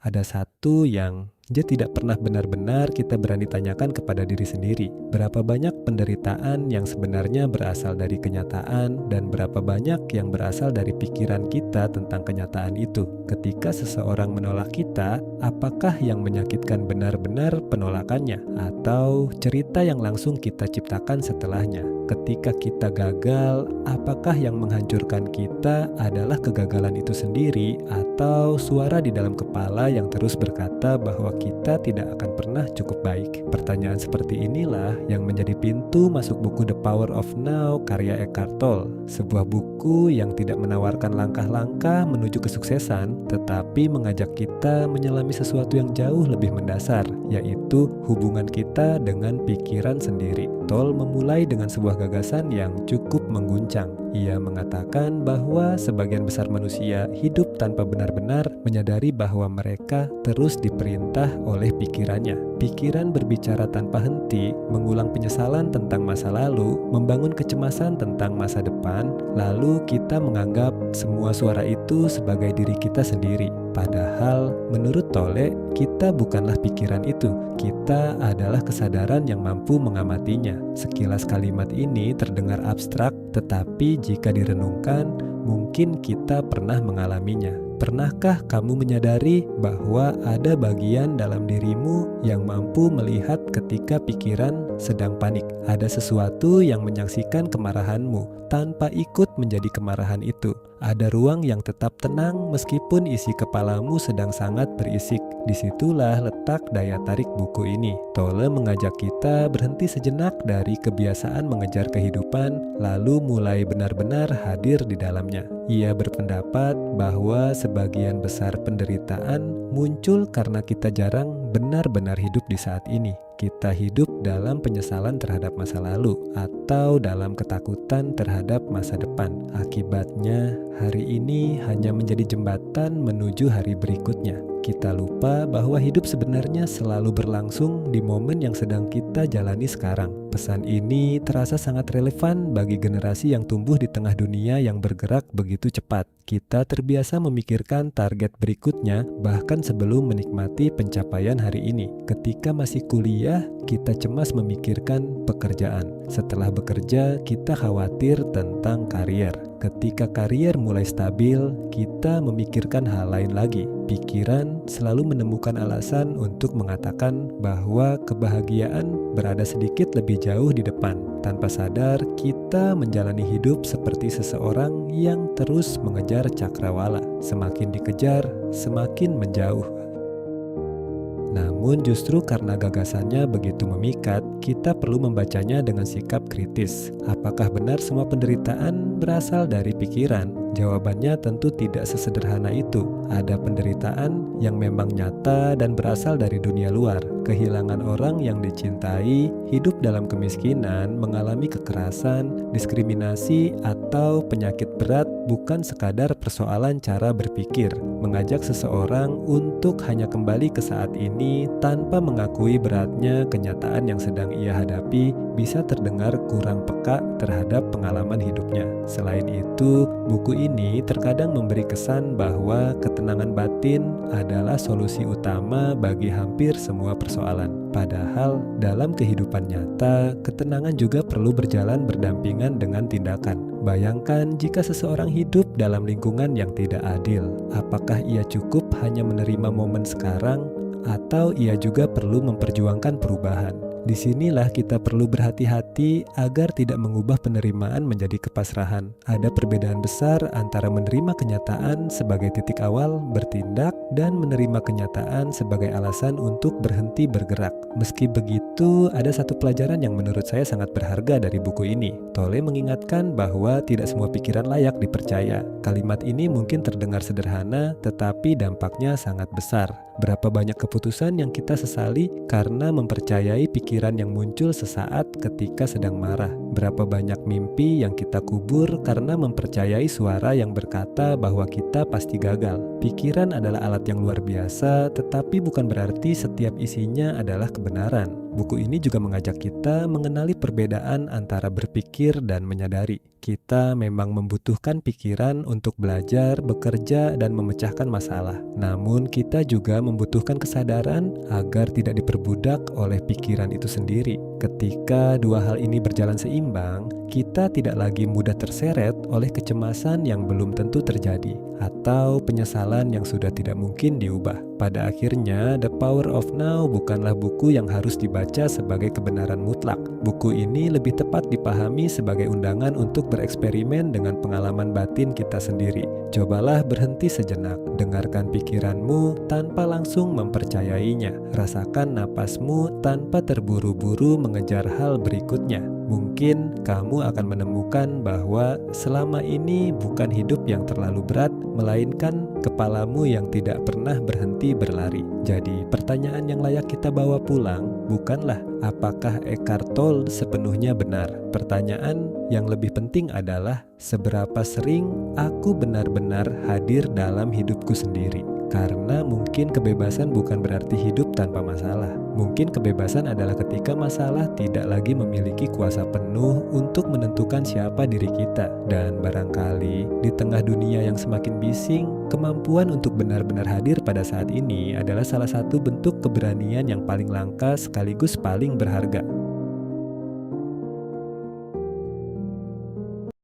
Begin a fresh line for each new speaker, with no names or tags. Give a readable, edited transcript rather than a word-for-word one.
Ada satu yang dia tidak pernah benar-benar kita berani tanyakan kepada diri sendiri. Berapa banyak penderitaan yang sebenarnya berasal dari kenyataan dan berapa banyak yang berasal dari pikiran kita tentang kenyataan itu. Ketika seseorang menolak kita, apakah yang menyakitkan benar-benar penolakannya atau cerita yang langsung kita ciptakan setelahnya? Ketika kita gagal, apakah yang menghancurkan kita adalah kegagalan itu sendiri atau suara di dalam kepala yang terus berkata bahwa kita tidak akan pernah cukup baik? Pertanyaan seperti inilah yang menjadi pintu masuk buku The Power of Now karya Eckhart Tolle, sebuah buku yang tidak menawarkan langkah-langkah menuju kesuksesan, tetapi mengajak kita menyelami sesuatu yang jauh lebih mendasar, yaitu hubungan kita dengan pikiran sendiri. Tolle memulai dengan sebuah gagasan yang cukup mengguncang. Ia mengatakan bahwa sebagian besar manusia hidup tanpa benar-benar menyadari bahwa mereka terus diperintah oleh pikirannya. Pikiran berbicara tanpa henti, mengulang penyesalan tentang masa lalu, membangun kecemasan tentang masa depan, lalu kita menganggap semua suara itu sebagai diri kita sendiri. Padahal menurut Tolle, kita bukanlah pikiran itu. Kita adalah kesadaran yang mampu mengamatinya. Sekilas kalimat ini terdengar abstrak, tetapi jika direnungkan, mungkin kita pernah mengalaminya. Pernahkah kamu menyadari bahwa ada bagian dalam dirimu yang mampu melihat ketika pikiran sedang panik? Ada sesuatu yang menyaksikan kemarahanmu tanpa ikut menjadi kemarahan itu. Ada ruang yang tetap tenang meskipun isi kepalamu sedang sangat berisik. Disitulah letak daya tarik buku ini. Tolle mengajak kita berhenti sejenak dari kebiasaan mengejar kehidupan, lalu mulai benar-benar hadir di dalamnya. Ia berpendapat bahwa sebagian besar penderitaan muncul karena kita jarang benar-benar hidup di saat ini. Kita hidup dalam penyesalan terhadap masa lalu atau dalam ketakutan terhadap masa depan. Akibatnya, hari ini hanya menjadi jembatan menuju hari berikutnya. Kita lupa bahwa hidup sebenarnya selalu berlangsung di momen yang sedang kita jalani sekarang. Pesan ini terasa sangat relevan bagi generasi yang tumbuh di tengah dunia yang bergerak begitu cepat. Kita terbiasa memikirkan target berikutnya bahkan sebelum menikmati pencapaian hari ini. Ketika masih kuliah, kita cemas memikirkan pekerjaan. Setelah bekerja, kita khawatir tentang karier. Ketika karier mulai stabil, kita memikirkan hal lain lagi. Pikiran selalu menemukan alasan untuk mengatakan bahwa kebahagiaan berada sedikit lebih jauh di depan. Tanpa sadar, kita menjalani hidup seperti seseorang yang terus mengejar cakrawala. Semakin dikejar, semakin menjauh. Namun justru karena gagasannya begitu memikat, kita perlu membacanya dengan sikap kritis. Apakah benar semua penderitaan berasal dari pikiran? Jawabannya tentu tidak sesederhana itu. Ada penderitaan yang memang nyata dan berasal dari dunia luar. Kehilangan orang yang dicintai, hidup dalam kemiskinan, mengalami kekerasan, diskriminasi, atau penyakit berat bukan sekadar persoalan cara berpikir. Mengajak seseorang untuk hanya kembali ke saat ini tanpa mengakui beratnya kenyataan yang sedang ia hadapi bisa terdengar kurang peka terhadap pengalaman hidupnya. Selain itu, buku ini terkadang memberi kesan bahwa ketenangan batin adalah solusi utama bagi hampir semua persoalan. Padahal dalam kehidupan nyata, ketenangan juga perlu berjalan berdampingan dengan tindakan. Bayangkan jika seseorang hidup dalam lingkungan yang tidak adil. Apakah ia cukup hanya menerima momen sekarang, atau ia juga perlu memperjuangkan perubahan? Disinilah kita perlu berhati-hati agar tidak mengubah penerimaan menjadi kepasrahan. Ada perbedaan besar antara menerima kenyataan sebagai titik awal bertindak dan menerima kenyataan sebagai alasan untuk berhenti bergerak. Meski begitu, ada satu pelajaran yang menurut saya sangat berharga dari buku ini. Tolle mengingatkan bahwa tidak semua pikiran layak dipercaya. Kalimat ini mungkin terdengar sederhana, tetapi dampaknya sangat besar. Berapa banyak keputusan yang kita sesali karena mempercayai pikiran yang muncul sesaat ketika sedang marah. Berapa banyak mimpi yang kita kubur karena mempercayai suara yang berkata bahwa kita pasti gagal. Pikiran adalah alat yang luar biasa, tetapi bukan berarti setiap isinya adalah kebenaran. Buku ini juga mengajak kita mengenali perbedaan antara berpikir dan menyadari. Kita memang membutuhkan pikiran untuk belajar, bekerja, dan memecahkan masalah. Namun, kita juga membutuhkan kesadaran agar tidak diperbudak oleh pikiran itu sendiri. Ketika dua hal ini berjalan seimbang, kita tidak lagi mudah terseret oleh kecemasan yang belum tentu terjadi atau penyesalan yang sudah tidak mungkin diubah. Pada akhirnya, The Power of Now bukanlah buku yang harus dibaca sebagai kebenaran mutlak. Buku ini lebih tepat dipahami sebagai undangan untuk bereksperimen dengan pengalaman batin kita sendiri. Cobalah berhenti sejenak, dengarkan pikiranmu tanpa langsung mempercayainya. Rasakan napasmu tanpa terburu-buru mengejar hal berikutnya. Mungkin kamu akan menemukan bahwa selama ini bukan hidup yang terlalu berat, melainkan kepalamu yang tidak pernah berhenti berlari. Jadi, pertanyaan yang layak kita bawa pulang bukanlah apakah Eckhart Tolle sepenuhnya benar. Pertanyaan yang lebih penting adalah seberapa sering aku benar-benar hadir dalam hidupku sendiri. Karena mungkin kebebasan bukan berarti hidup tanpa masalah. Mungkin kebebasan adalah ketika masalah tidak lagi memiliki kuasa penuh untuk menentukan siapa diri kita. Dan barangkali di tengah dunia yang semakin bising, kemampuan untuk benar-benar hadir pada saat ini adalah salah satu bentuk keberanian yang paling langka sekaligus paling berharga.